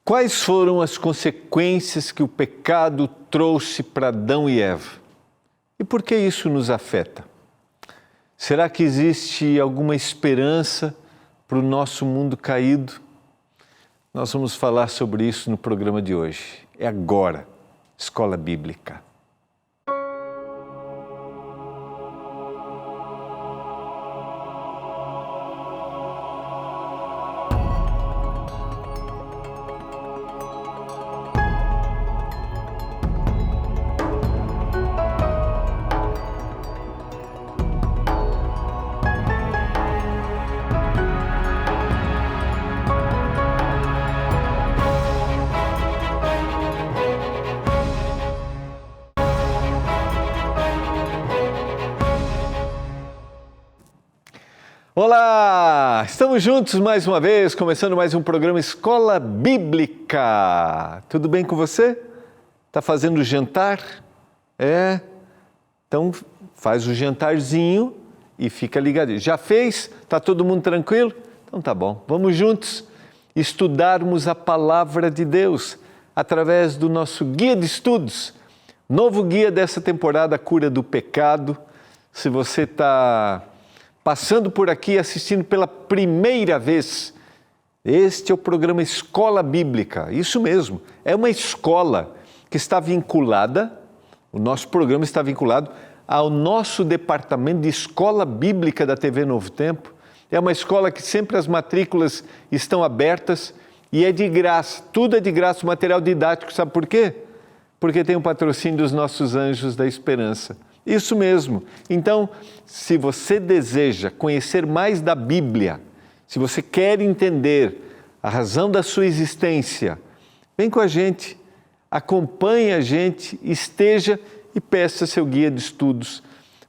Quais foram as consequências que o pecado trouxe para Adão e Eva? E por que isso nos afeta? Será que existe alguma esperança para o nosso mundo caído? Nós vamos falar sobre isso no programa de hoje. É agora, Escola Bíblica. Olá! Estamos juntos mais uma vez, começando mais um programa Escola Bíblica. Tudo bem com você? Tá fazendo jantar? Então faz o jantarzinho e fica ligadinho. Já fez? Tá todo mundo tranquilo? Então tá bom. Vamos juntos estudarmos a Palavra de Deus através do nosso guia de estudos. Novo guia dessa temporada, Cura do Pecado. Se você está passando por aqui, assistindo pela primeira vez, este é o programa Escola Bíblica. Isso mesmo, é uma escola que está vinculada, o nosso programa está vinculado ao nosso departamento de Escola Bíblica da TV Novo Tempo. É uma escola que sempre as matrículas estão abertas e é de graça, tudo é de graça, o material didático, sabe por quê? Porque tem o patrocínio dos nossos anjos da esperança. Isso mesmo. Então, se você deseja conhecer mais da Bíblia, se você quer entender a razão da sua existência, vem com a gente, acompanhe a gente, esteja e peça seu guia de estudos.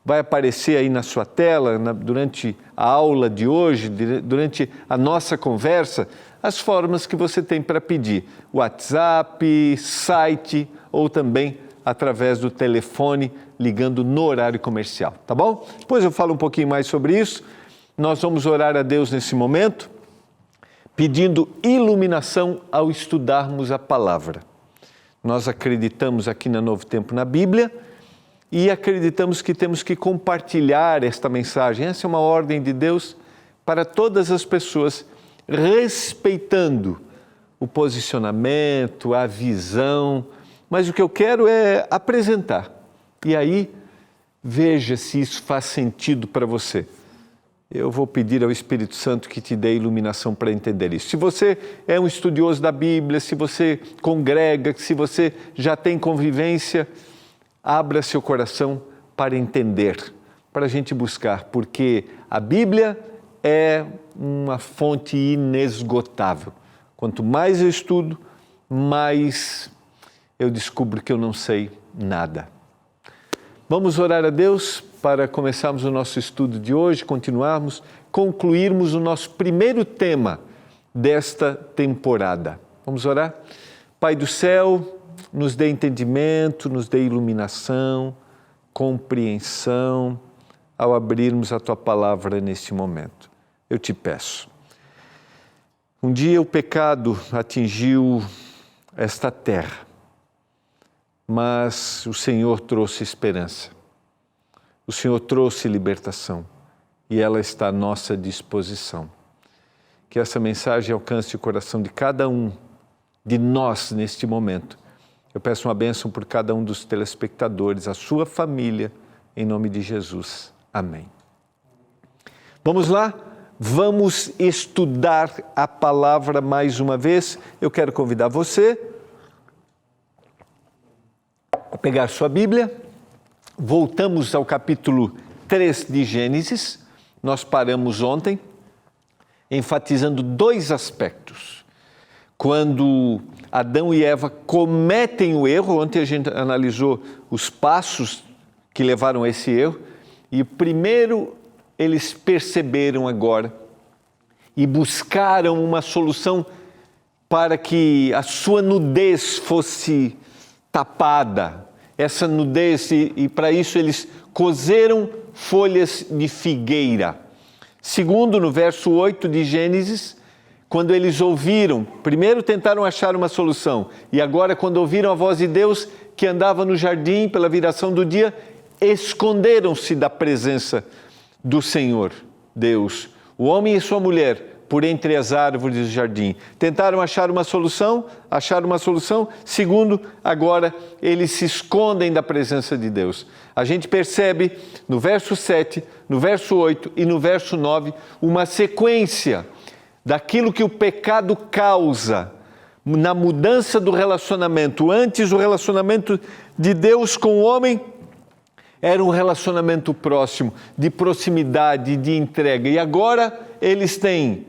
Vai aparecer aí na sua tela, durante a aula de hoje, durante a nossa conversa, as formas que você tem para pedir. WhatsApp, site ou também através do telefone, ligando no horário comercial, tá bom? Depois eu falo um pouquinho mais sobre isso. Nós vamos orar a Deus nesse momento, pedindo iluminação ao estudarmos a palavra. Nós acreditamos aqui na Novo Tempo na Bíblia e acreditamos que temos que compartilhar esta mensagem. Essa é uma ordem de Deus para todas as pessoas, respeitando o posicionamento, a visão, mas o que eu quero é apresentar. E aí, veja se isso faz sentido para você. Eu vou pedir ao Espírito Santo que te dê iluminação para entender isso. Se você é um estudioso da Bíblia, se você congrega, se você já tem convivência, abra seu coração para entender, para a gente buscar, porque a Bíblia é uma fonte inesgotável. Quanto mais eu estudo, mais eu descubro que eu não sei nada. Vamos orar a Deus para começarmos o nosso estudo de hoje, continuarmos, concluirmos o nosso primeiro tema desta temporada. Vamos orar? Pai do céu, nos dê entendimento, nos dê iluminação, compreensão ao abrirmos a Tua palavra neste momento. Eu te peço. Um dia o pecado atingiu esta terra, mas o Senhor trouxe esperança, o Senhor trouxe libertação e ela está à nossa disposição. Que essa mensagem alcance o coração de cada um de nós neste momento. Eu peço uma bênção por cada um dos telespectadores, a sua família, em nome de Jesus. Amém. Vamos lá? Vamos estudar a palavra mais uma vez. Eu quero convidar você a pegar sua Bíblia, voltamos ao capítulo 3 de Gênesis. Nós paramos ontem, enfatizando dois aspectos. Quando Adão e Eva cometem o erro, ontem a gente analisou os passos que levaram a esse erro, e primeiro eles perceberam agora e buscaram uma solução para que a sua nudez fosse tapada, essa nudez, e para isso eles cozeram folhas de figueira. Segundo, no verso 8 de Gênesis, quando eles ouviram, primeiro tentaram achar uma solução, e agora quando ouviram a voz de Deus que andava no jardim pela viração do dia, esconderam-se da presença do Senhor, Deus, o homem e sua mulher, por entre as árvores do jardim. Tentaram achar uma solução, Segundo, agora eles se escondem da presença de Deus. A gente percebe no verso 7, no verso 8 e no verso 9, uma sequência daquilo que o pecado causa na mudança do relacionamento. Antes, o relacionamento de Deus com o homem era um relacionamento próximo, de proximidade, de entrega. E agora eles têm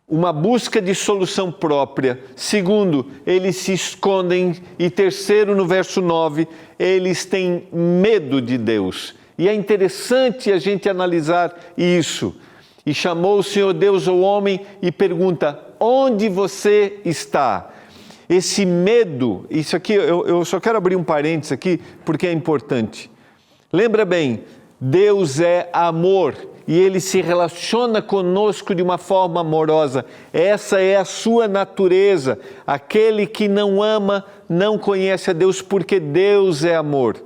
uma busca de solução própria. Segundo, eles se escondem. E terceiro, no verso 9, eles têm medo de Deus. E é interessante a gente analisar isso. E chamou o Senhor Deus ao homem e pergunta: onde você está? Esse medo, isso aqui, eu só quero abrir um parênteses aqui, porque é importante. Lembra bem, Deus é amor e Ele se relaciona conosco de uma forma amorosa. Essa é a sua natureza. Aquele que não ama não conhece a Deus, porque Deus é amor.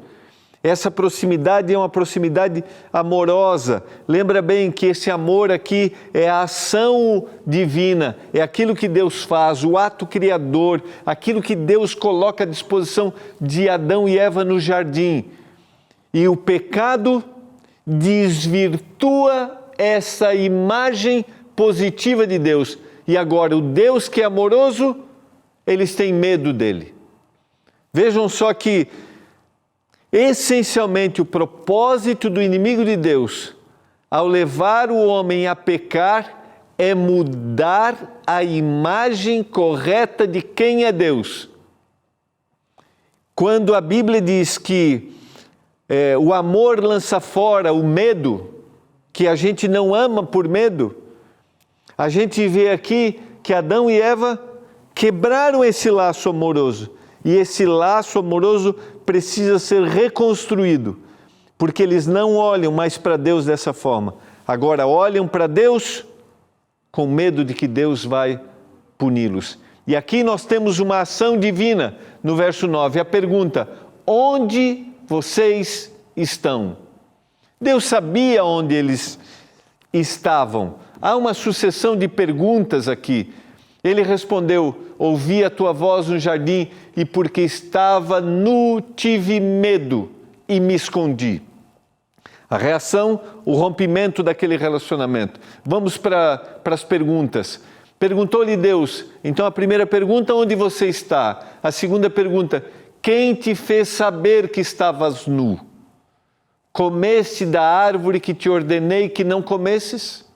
Essa proximidade é uma proximidade amorosa. Lembra bem que esse amor aqui é a ação divina, é aquilo que Deus faz, o ato criador, aquilo que Deus coloca à disposição de Adão e Eva no jardim. E o pecado desvirtua essa imagem positiva de Deus. E agora, o Deus que é amoroso, eles têm medo dele. Vejam só que, essencialmente, o propósito do inimigo de Deus, ao levar o homem a pecar, é mudar a imagem correta de quem é Deus. Quando a Bíblia diz que o amor lança fora o medo, que a gente não ama por medo, a gente vê aqui que Adão e Eva quebraram esse laço amoroso. E esse laço amoroso precisa ser reconstruído, porque eles não olham mais para Deus dessa forma. Agora olham para Deus com medo de que Deus vai puni-los. E aqui nós temos uma ação divina no verso 9. A pergunta: onde vocês estão? Deus sabia onde eles estavam. Há uma sucessão de perguntas aqui. Ele respondeu: ouvi a tua voz no jardim e porque estava nu tive medo e me escondi. A reação, o rompimento daquele relacionamento. Vamos para as perguntas. Perguntou-lhe Deus, então a primeira pergunta: onde você está? A segunda pergunta: quem te fez saber que estavas nu? Comeste da árvore que te ordenei que não comesses?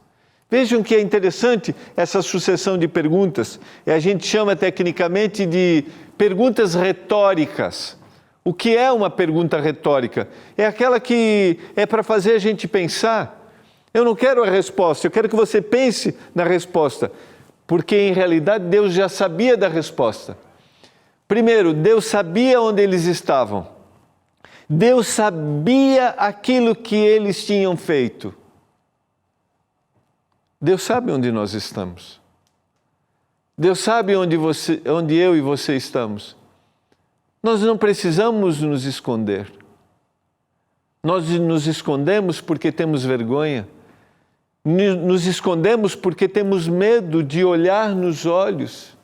Vejam que é interessante essa sucessão de perguntas. A gente chama tecnicamente de perguntas retóricas. O que é uma pergunta retórica? É aquela que é para fazer a gente pensar. Eu não quero a resposta, eu quero que você pense na resposta. Porque em realidade Deus já sabia da resposta. Primeiro, Deus sabia onde eles estavam. Deus sabia aquilo que eles tinham feito. Deus sabe onde nós estamos. Deus sabe onde eu e você estamos. Nós não precisamos nos esconder. Nós nos escondemos porque temos vergonha. Nos escondemos porque temos medo de olhar nos olhos.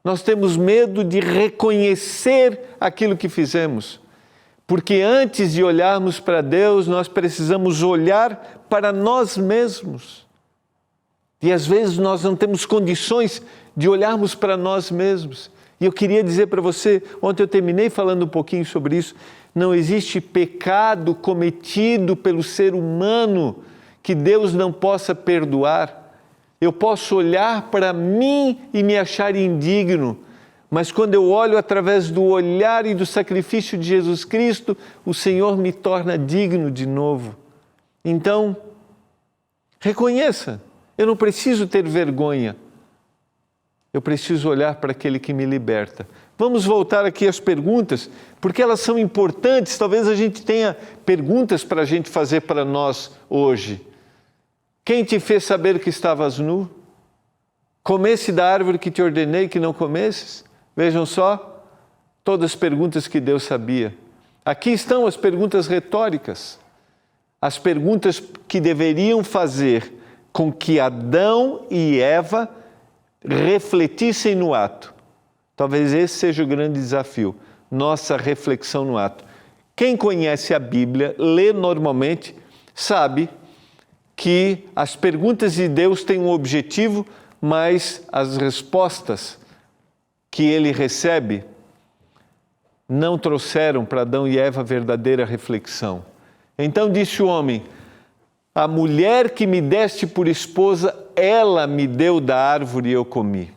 Nós temos medo de reconhecer aquilo que fizemos. Porque antes de olharmos para Deus, nós precisamos olhar para nós mesmos. E às vezes nós não temos condições de olharmos para nós mesmos. E eu queria dizer para você, ontem eu terminei falando um pouquinho sobre isso, não existe pecado cometido pelo ser humano que Deus não possa perdoar. Eu posso olhar para mim e me achar indigno, mas quando eu olho através do olhar e do sacrifício de Jesus Cristo, o Senhor me torna digno de novo. Então, reconheça, eu não preciso ter vergonha. Eu preciso olhar para aquele que me liberta. Vamos voltar aqui às perguntas, porque elas são importantes. Talvez a gente tenha perguntas para a gente fazer para nós hoje. Quem te fez saber que estavas nu? Comesse da árvore que te ordenei que não comesses? Vejam só, todas as perguntas que Deus sabia. Aqui estão as perguntas retóricas, as perguntas que deveriam fazer com que Adão e Eva refletissem no ato. Talvez esse seja o grande desafio, nossa reflexão no ato. Quem conhece a Bíblia, lê normalmente, sabe que as perguntas de Deus têm um objetivo, mas as respostas que ele recebe não trouxeram para Adão e Eva verdadeira reflexão. Então disse o homem: a mulher que me deste por esposa, ela me deu da árvore e eu comi.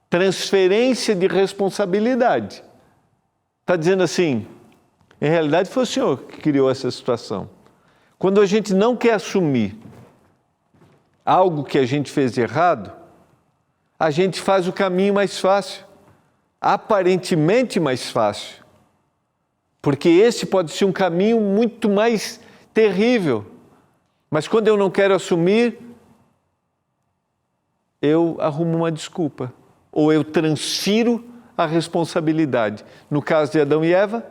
Transferência de responsabilidade. Está dizendo assim, em realidade foi o Senhor que criou essa situação. Quando a gente não quer assumir algo que a gente fez de errado, a gente faz o caminho mais fácil, aparentemente mais fácil, porque esse pode ser um caminho muito mais terrível. Mas quando eu não quero assumir, eu arrumo uma desculpa, ou eu transfiro a responsabilidade. No caso de Adão e Eva,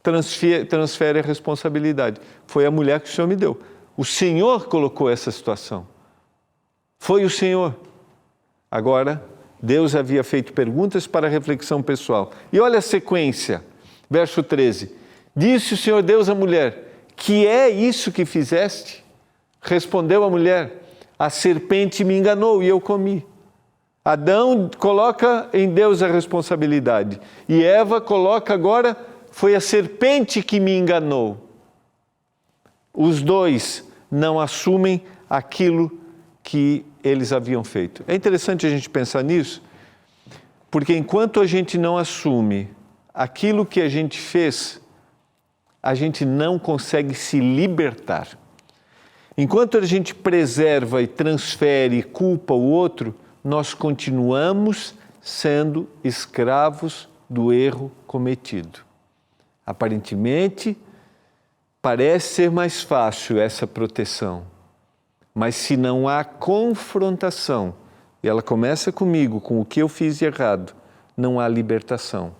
transfere a responsabilidade. Foi a mulher que o Senhor me deu. O Senhor colocou essa situação. Foi o Senhor. Agora, Deus havia feito perguntas para reflexão pessoal. E olha a sequência, verso 13. Disse o Senhor Deus à mulher: que é isso que fizeste? Respondeu a mulher: a serpente me enganou e eu comi. Adão coloca em Deus a responsabilidade. E Eva coloca agora: foi a serpente que me enganou. Os dois não assumem aquilo que eles haviam feito. É interessante a gente pensar nisso, porque enquanto a gente não assume aquilo que a gente fez, a gente não consegue se libertar. Enquanto a gente preserva e transfere e culpa o outro, nós continuamos sendo escravos do erro cometido. Aparentemente, parece ser mais fácil essa proteção, mas se não há confrontação, e ela começa comigo, com o que eu fiz de errado, não há libertação.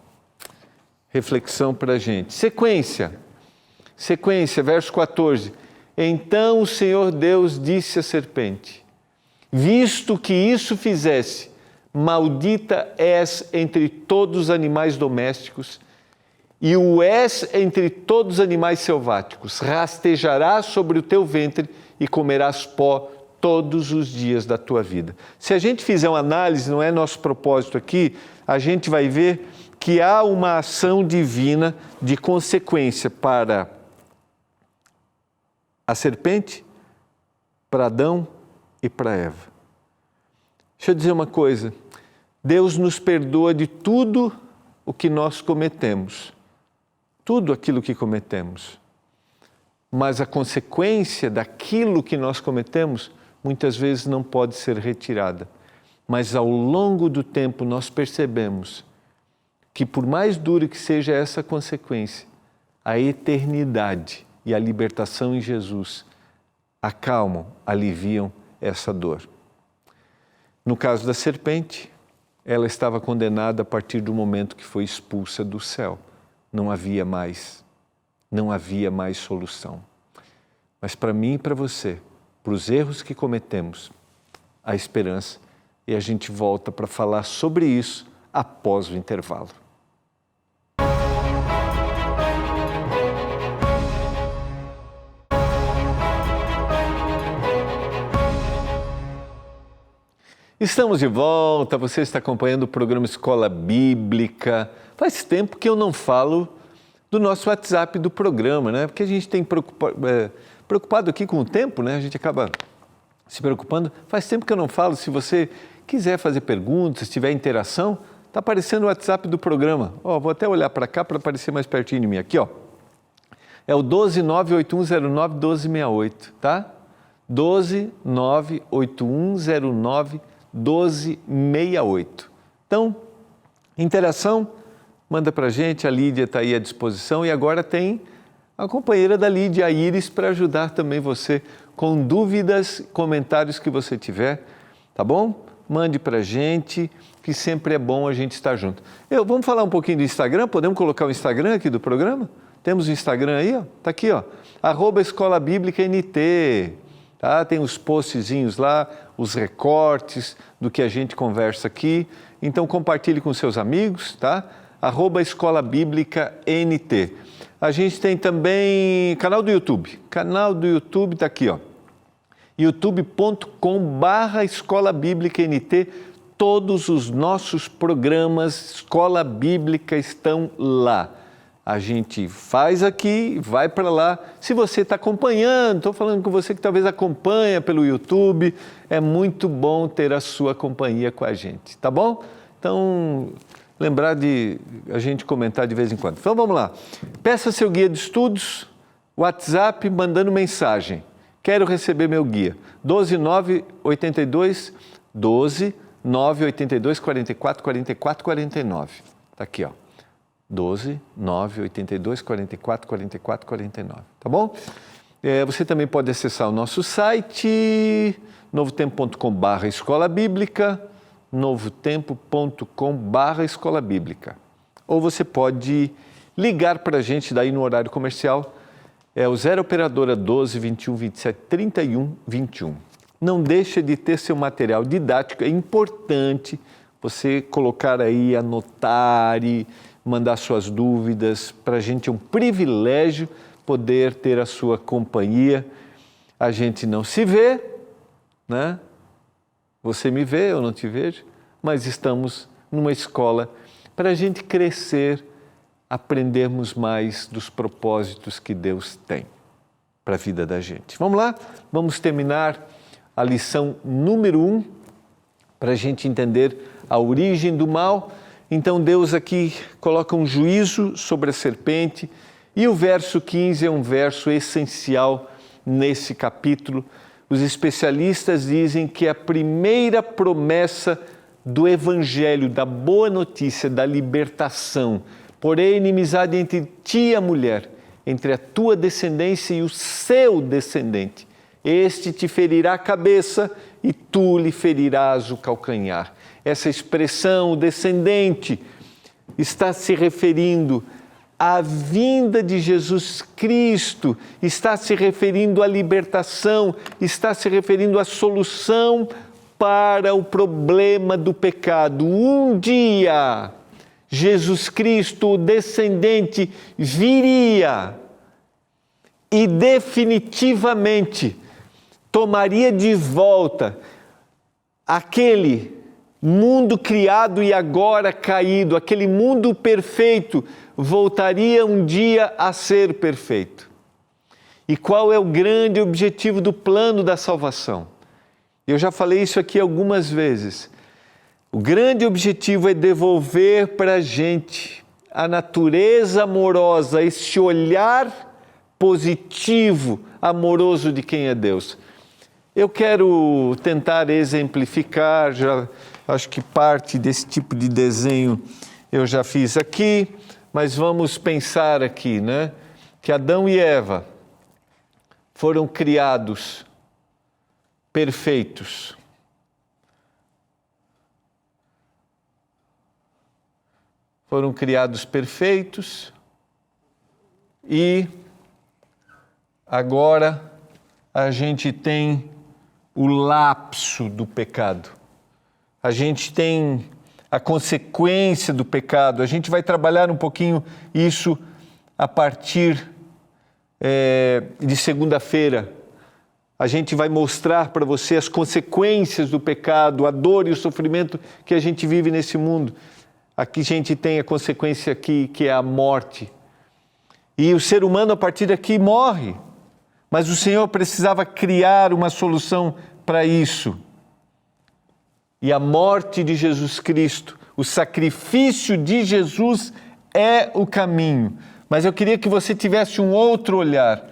Reflexão para a gente. Sequência, verso 14. Então o Senhor Deus disse à serpente: visto que isso fizesse, maldita és entre todos os animais domésticos e o és entre todos os animais selváticos. Rastejarás sobre o teu ventre e comerás pó todos os dias da tua vida. Se a gente fizer uma análise, não é nosso propósito aqui, a gente vai ver que há uma ação divina de consequência para a serpente, para Adão e para Eva. Deixa eu dizer uma coisa, Deus nos perdoa de tudo o que nós cometemos, tudo aquilo que cometemos, mas a consequência daquilo que nós cometemos muitas vezes não pode ser retirada, mas ao longo do tempo nós percebemos que por mais dura que seja essa consequência, a eternidade e a libertação em Jesus acalmam, aliviam essa dor. No caso da serpente, ela estava condenada a partir do momento que foi expulsa do céu. Não havia mais solução. Mas para mim e para você, para os erros que cometemos, há esperança, e a gente volta para falar sobre isso após o intervalo. Estamos de volta, você está acompanhando o programa Escola Bíblica. Faz tempo que eu não falo do nosso WhatsApp do programa, né? Porque a gente tem preocupado aqui com o tempo, né? A gente acaba se preocupando. Faz tempo que eu não falo. Se você quiser fazer perguntas, se tiver interação, está aparecendo o WhatsApp do programa. Vou até olhar para cá para aparecer mais pertinho de mim. Aqui, é o 12981091268, tá? 12981091268. Então, interação, manda para a gente, a Lídia está aí à disposição e agora tem a companheira da Lídia, a Iris, para ajudar também você com dúvidas, comentários que você tiver, tá bom? mande para a gente, que sempre é bom a gente estar junto. Vamos falar um pouquinho do Instagram? Podemos colocar o Instagram aqui do programa? Temos o Instagram aí, ó. Tá aqui, ó. @Escola Bíblica NT. Tá? Tem os postzinhos lá, os recortes do que a gente conversa aqui. Então compartilhe com seus amigos, tá? @Escola Bíblica NT. A gente tem também canal do YouTube. Canal do YouTube tá aqui, ó. youtube.com/Escola Bíblica NT. Todos os nossos programas Escola Bíblica estão lá. A gente faz aqui, vai para lá. Se você está acompanhando, estou falando com você que talvez acompanha pelo YouTube, é muito bom ter a sua companhia com a gente, tá bom? Então, lembrar de a gente comentar de vez em quando. Então, vamos lá. Peça seu guia de estudos, WhatsApp, mandando mensagem. Quero receber meu guia. 12982 44 44 49. Está aqui, ó. 12982 44 44 49. Tá bom? Você também pode acessar o nosso site, novotempo.com/Escola Bíblica, novotempo.com/Escola Bíblica. Ou você pode ligar para a gente daí no horário comercial, o 0 operadora 12 21 27 31 21. Não deixa de ter seu material didático, é importante você colocar aí, anotar e mandar suas dúvidas. Para a gente é um privilégio poder ter a sua companhia. A gente não se vê, né? Você me vê, eu não te vejo, mas estamos numa escola para a gente crescer, aprendermos mais dos propósitos que Deus tem para a vida da gente. Vamos lá? Vamos terminar a lição número 1 para a gente entender a origem do mal. Então Deus aqui coloca um juízo sobre a serpente e o verso 15 é um verso essencial nesse capítulo. Os especialistas dizem que é a primeira promessa do Evangelho, da boa notícia, da libertação. Porém, inimizade entre ti e a mulher, entre a tua descendência e o seu descendente. Este te ferirá a cabeça e tu lhe ferirás o calcanhar. Essa expressão, o descendente, está se referindo à vinda de Jesus Cristo, está se referindo à libertação, está se referindo à solução para o problema do pecado. Um dia, Jesus Cristo, o descendente, viria e definitivamente tomaria de volta aquele mundo criado e agora caído, aquele mundo perfeito, voltaria um dia a ser perfeito. E qual é o grande objetivo do plano da salvação? Eu já falei isso aqui algumas vezes. O grande objetivo é devolver para a gente a natureza amorosa, esse olhar positivo, amoroso de quem é Deus. Eu quero tentar exemplificar, já acho que parte desse tipo de desenho eu já fiz aqui, mas vamos pensar aqui, né? Que Adão e Eva foram criados perfeitos. Foram criados perfeitos e agora a gente tem o lapso do pecado. A gente tem a consequência do pecado. A gente vai trabalhar um pouquinho isso a partir de segunda-feira. A gente vai mostrar para você as consequências do pecado, a dor e o sofrimento que a gente vive nesse mundo. Aqui a gente tem a consequência aqui, que é a morte. E o ser humano, a partir daqui, morre. Mas o Senhor precisava criar uma solução para isso. E a morte de Jesus Cristo, o sacrifício de Jesus é o caminho. Mas eu queria que você tivesse um outro olhar.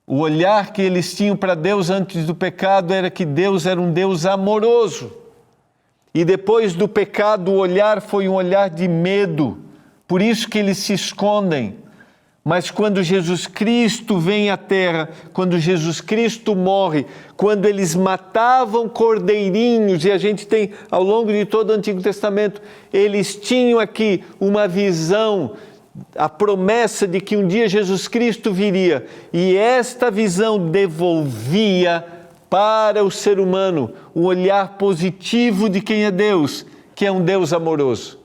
O olhar que eles tinham para Deus antes do pecado era que Deus era um Deus amoroso. E depois do pecado, o olhar foi um olhar de medo. Por isso que eles se escondem. Mas quando Jesus Cristo vem à terra, quando Jesus Cristo morre, quando eles matavam cordeirinhos, e a gente tem ao longo de todo o Antigo Testamento, eles tinham aqui uma visão, a promessa de que um dia Jesus Cristo viria, e esta visão devolvia para o ser humano um olhar positivo de quem é Deus, que é um Deus amoroso,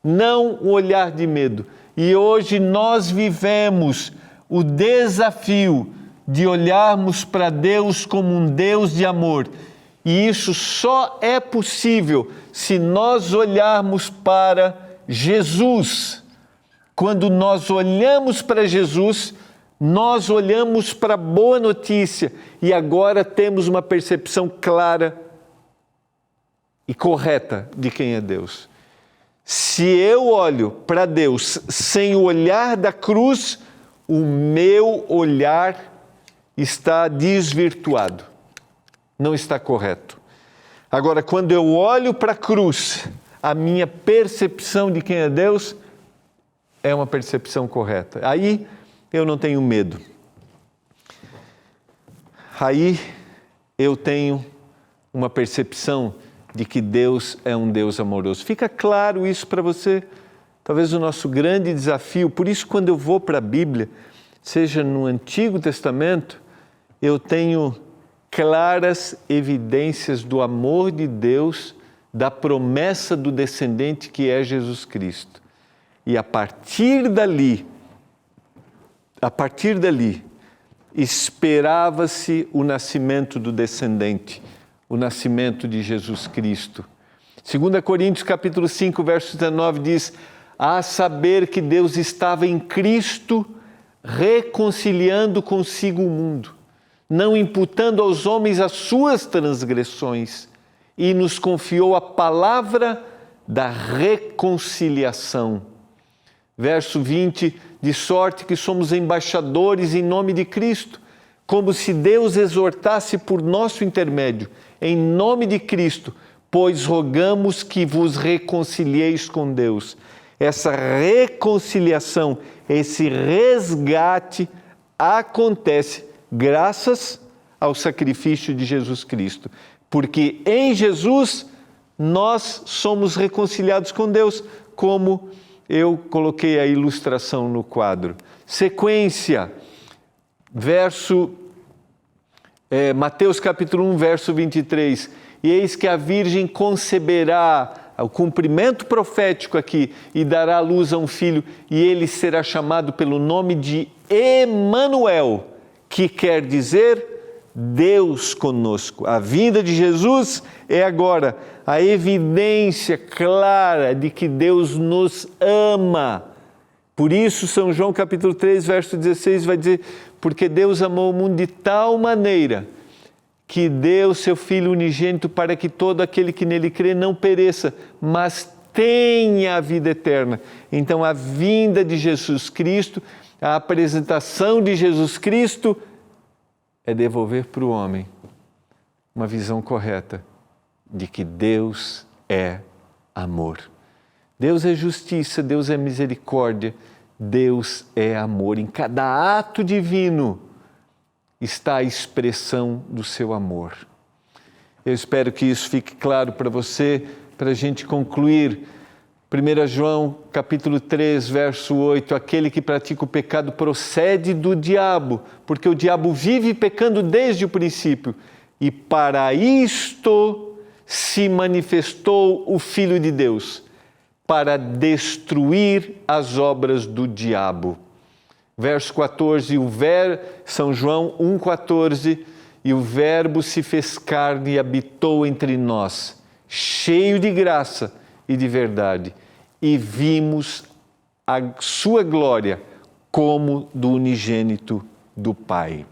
não um olhar de medo. E hoje nós vivemos o desafio de olharmos para Deus como um Deus de amor. E isso só é possível se nós olharmos para Jesus. Quando nós olhamos para Jesus, nós olhamos para a boa notícia e agora temos uma percepção clara e correta de quem é Deus. Se eu olho para Deus sem o olhar da cruz, o meu olhar está desvirtuado, não está correto. Agora, quando eu olho para a cruz, a minha percepção de quem é Deus é uma percepção correta. Aí eu não tenho medo. Aí eu tenho uma percepção de que Deus é um Deus amoroso. Fica claro isso para você? Talvez o nosso grande desafio, por isso quando eu vou para a Bíblia, seja no Antigo Testamento, eu tenho claras evidências do amor de Deus, da promessa do descendente que é Jesus Cristo. E a partir dali, esperava-se o nascimento do descendente, o nascimento de Jesus Cristo. 2 Coríntios capítulo 5, verso 19 diz: a saber que Deus estava em Cristo reconciliando consigo o mundo, não imputando aos homens as suas transgressões, e nos confiou a palavra da reconciliação. Verso 20, de sorte que somos embaixadores em nome de Cristo, como se Deus exortasse por nosso intermédio, em nome de Cristo, pois rogamos que vos reconcilieis com Deus. Essa reconciliação, esse resgate acontece graças ao sacrifício de Jesus Cristo. Porque em Jesus nós somos reconciliados com Deus, como eu coloquei a ilustração no quadro. Sequência, Mateus capítulo 1, verso 23. E eis que a Virgem conceberá, o cumprimento profético aqui, e dará à luz a um filho, e ele será chamado pelo nome de Emanuel, que quer dizer Deus conosco. A vinda de Jesus é agora a evidência clara de que Deus nos ama. Por isso, São João capítulo 3, verso 16 vai dizer: porque Deus amou o mundo de tal maneira que deu seu Filho unigênito para que todo aquele que nele crê não pereça, mas tenha a vida eterna. Então, a vinda de Jesus Cristo, a apresentação de Jesus Cristo é devolver para o homem uma visão correta de que Deus é amor. Deus é justiça, Deus é misericórdia, Deus é amor. Em cada ato divino está a expressão do seu amor. Eu espero que isso fique claro para você, para a gente concluir. 1 João capítulo 3, verso 8, aquele que pratica o pecado procede do diabo, porque o diabo vive pecando desde o princípio, e para isto se manifestou o Filho de Deus, para destruir as obras do diabo. Verso 14, São João 1,14, e o Verbo se fez carne e habitou entre nós, cheio de graça e de verdade, e vimos a sua glória como do unigênito do Pai.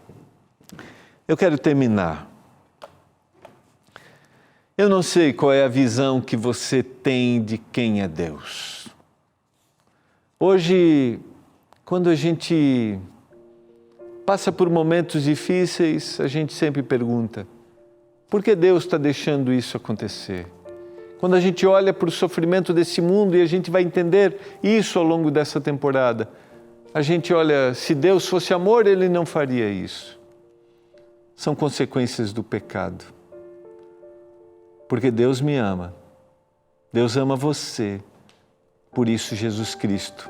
Eu quero terminar. Eu não sei qual é a visão que você tem de quem é Deus. Hoje, quando a gente passa por momentos difíceis, a gente sempre pergunta: por que Deus está deixando isso acontecer? Quando a gente olha para o sofrimento desse mundo, e a gente vai entender isso ao longo dessa temporada, a gente olha, se Deus fosse amor, Ele não faria isso. São consequências do pecado. Porque Deus me ama. Deus ama você. Por isso Jesus Cristo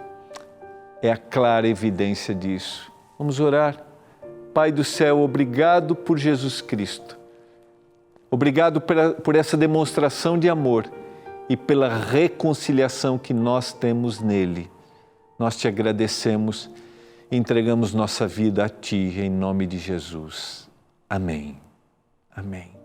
é a clara evidência disso. Vamos orar. Pai do céu, obrigado por Jesus Cristo. Obrigado por essa demonstração de amor e pela reconciliação que nós temos nele. Nós te agradecemos e entregamos nossa vida a Ti, em nome de Jesus. Amém. Amém.